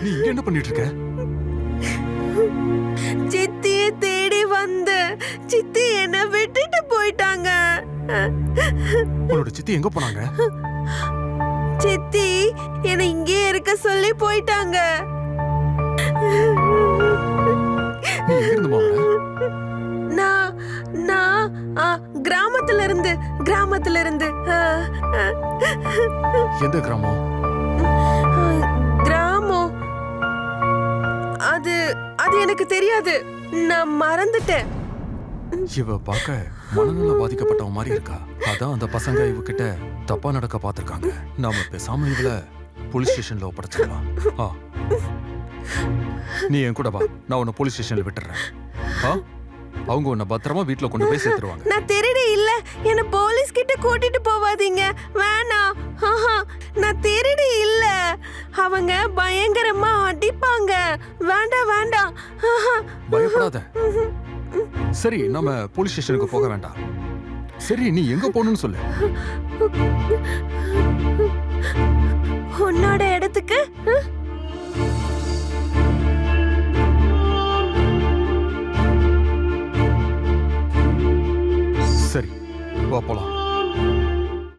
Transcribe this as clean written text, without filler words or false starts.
நீ இங்க என்ன பண்ணிட்டு இருக்க? சித்திய தேடி வந்து சித்தி என்ன விட்டுட்டு போயிட்டாங்க. உன்னோட சித்தி எங்க போனாங்க? சித்தி என்ன இங்கே இருக்க சொல்லி போயிட்டாங்க. நீ எங்க இருந்து வர? நான் நான் கிராமத்துல இருந்து எந்த கிராமம்? கிராமம் அது அது எனக்கு தெரியாது, நான் மறந்துட்டேன். இவ பார்க்க மனநல பாதிக்கப்பட்டவ மாதிரி இருக்கா. அதான் அந்த பசங்க இவகிட்ட தப்பா நடக்க பார்த்திருக்காங்க. நாம பேசாம இவள போலீஸ் ஸ்டேஷன்ல ஒப்படைச்சிடலாம். நீ என் கூட வா, நான் உன்னை போலீஸ் ஸ்டேஷன்ல விட்டுறேன். அவங்க உன்னை பத்திரமா வீட்டுல கொண்டு போய் சேர்த்துருவாங்க. நான் திருடி இல்ல, என்ன போலீஸ் கிட்ட கூட்டிட்டு போவாதீங்க, வேணாம். நான் திருடி இல்ல, அவங்க பயங்கரமா அடிப்பாங்க, வேண்டாம் வேண்டாம். பயப்படாத. சரி, நாம போலீஸ் ஸ்டேஷனுக்கு போக வேண்டாம். சரி, நீ எங்க போகணும்னு சொல்லு. உன்னோட இடத்துக்கு. சரி, வா போலாம்.